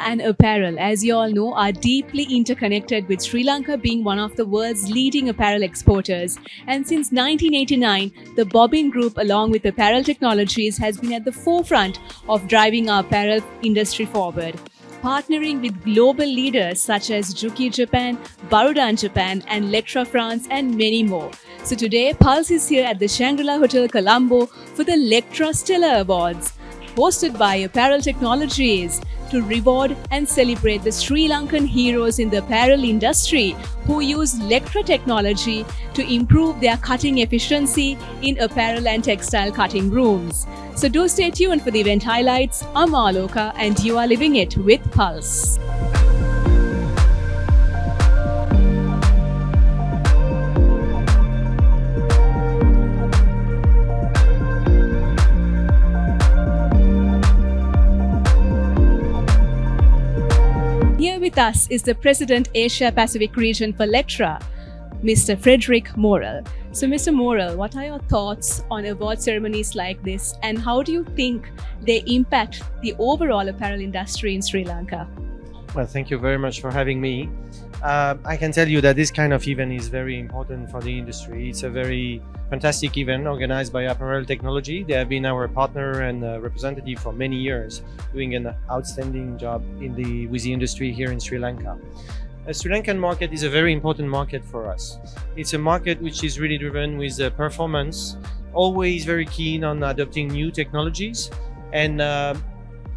and apparel, as you all know, are deeply interconnected, with Sri Lanka being one of the world's leading apparel exporters. And since 1989, the Bobbin Group, along with Apparel Technologies, has been at the forefront of driving our apparel industry forward, partnering with global leaders such as Juki Japan, Barudan Japan, and Lectra France, and many more. So today, Pulse is here at the Shangri-La Hotel Colombo for the Lectra Stellar Awards, hosted by Apparel Technologies, to reward and celebrate the Sri Lankan heroes in the apparel industry who use Lectra technology to improve their cutting efficiency in apparel and textile cutting rooms. So do stay tuned for the event highlights. I'm Aloka and you are living it with Pulse. Here with us is the President Asia Pacific region for Lectra, Mr. Frederick Morrell. So Mr. Morrell, what are your thoughts on award ceremonies like this, and how do you think they impact the overall apparel industry in Sri Lanka? Well, thank you very much for having me. I can tell you that this kind of event is very important for the industry. It's a very fantastic event organized by Apparel Technology. They have been our partner and representative for many years, doing an outstanding job with the industry here in Sri Lanka. The Sri Lankan market is a very important market for us. It's a market which is really driven with performance, always very keen on adopting new technologies, and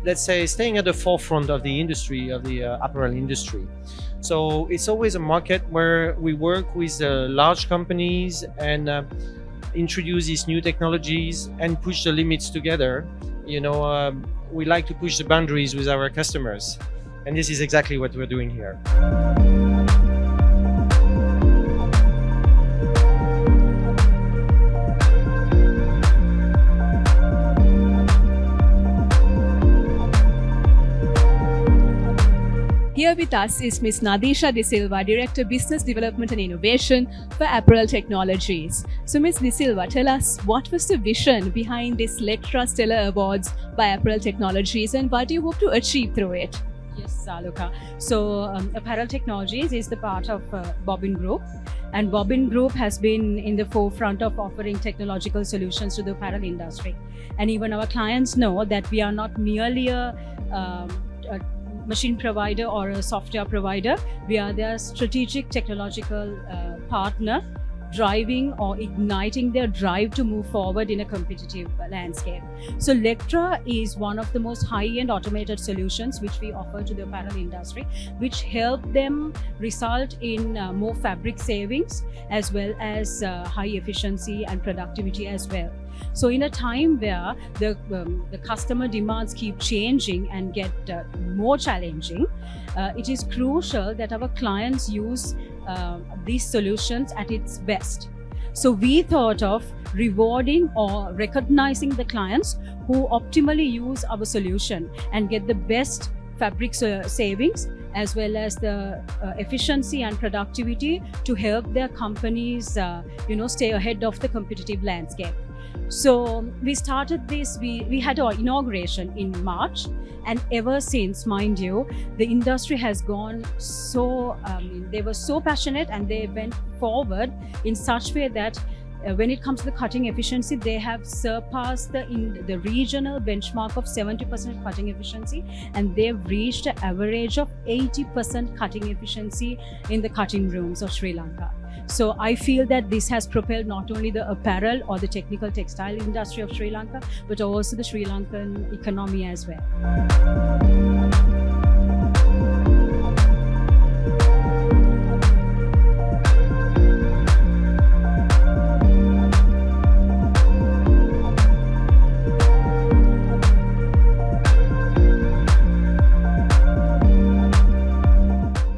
let's say staying at the forefront of the industry, of the apparel industry. So it's always a market where we work with large companies and introduce these new technologies and push the limits together. We like to push the boundaries with our customers, and this is exactly what we're doing here. Here with us is Ms. Nadisha De Silva, Director Business Development and Innovation for Apparel Technologies. So Ms. De Silva, tell us, what was the vision behind this Lectra Stellar Awards by Apparel Technologies, and what do you hope to achieve through it? Yes, Aloka. So Apparel Technologies is the part of Bobbin Group, and Bobbin Group has been in the forefront of offering technological solutions to the apparel industry. And even our clients know that we are not merely a machine provider or a software provider. We are their strategic technological partner, driving or igniting their drive to move forward in a competitive landscape. So Lectra is one of the most high-end automated solutions which we offer to the apparel industry, which help them result in more fabric savings as well as high efficiency and productivity as well. So in a time where the customer demands keep changing and get more challenging, it is crucial that our clients use these solutions at its best. So we thought of rewarding or recognizing the clients who optimally use our solution and get the best fabric savings as well as the efficiency and productivity to help their companies stay ahead of the competitive landscape. So we started this, we had our inauguration in March, and ever since, mind you, the industry has gone so, they were so passionate and they went forward in such way that when it comes to the cutting efficiency, they have surpassed the regional benchmark of 70% cutting efficiency, and they've reached an average of 80% cutting efficiency in the cutting rooms of Sri Lanka. So I feel that this has propelled not only the apparel or the technical textile industry of Sri Lanka, but also the Sri Lankan economy as well.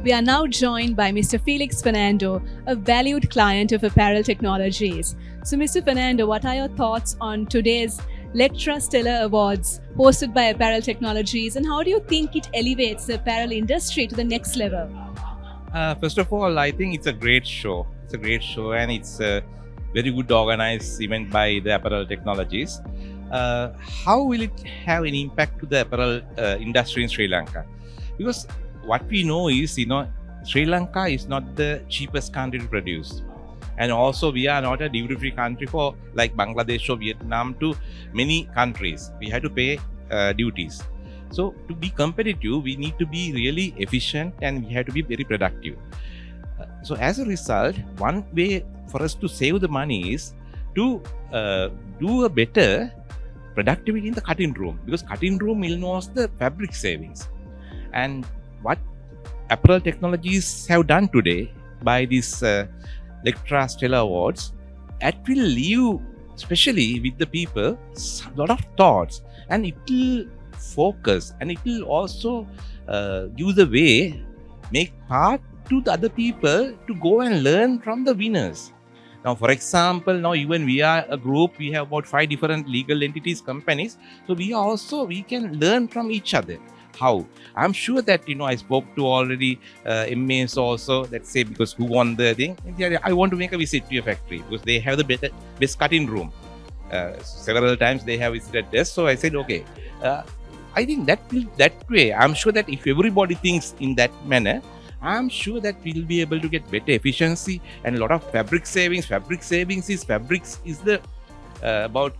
We are now joined by Mr. Felix Fernando, a valued client of Apparel Technologies. So Mr. Fernando, what are your thoughts on today's Lectra Stellar Awards hosted by Apparel Technologies, and how do you think it elevates the apparel industry to the next level? First of all, I think it's a great show. It's a great show, and it's a very good organized event by the Apparel Technologies. How will it have an impact to the apparel industry in Sri Lanka? Because what we know is, Sri Lanka is not the cheapest country to produce. And also we are not a duty-free country for like Bangladesh or Vietnam to many countries. We have to pay duties. So to be competitive, we need to be really efficient and we have to be very productive. So as a result, one way for us to save the money is to do a better productivity in the cutting room, because cutting room involves the fabric savings. And what Apparel Technologies have done today by this Lectra Stellar Awards, that will leave, especially with the people, a lot of thoughts, and it will focus, and it will also give the way, make path to the other people to go and learn from the winners. Now, for example, now even we are a group, we have about 5 different legal entities, companies. So we can learn from each other. How? I'm sure that, I spoke to already MAs also, let's say, because who won the thing. I want to make a visit to your factory because they have the best cutting room. Several times they have visited this. So I said, okay, I think that way, I'm sure that if everybody thinks in that manner, I'm sure that we'll be able to get better efficiency and a lot of fabric savings. Fabrics is the about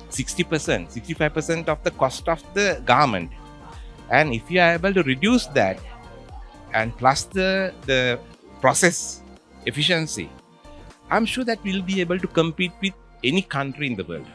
60%, 65% of the cost of the garment. And if you are able to reduce that and plus the process efficiency, I'm sure that we'll be able to compete with any country in the world.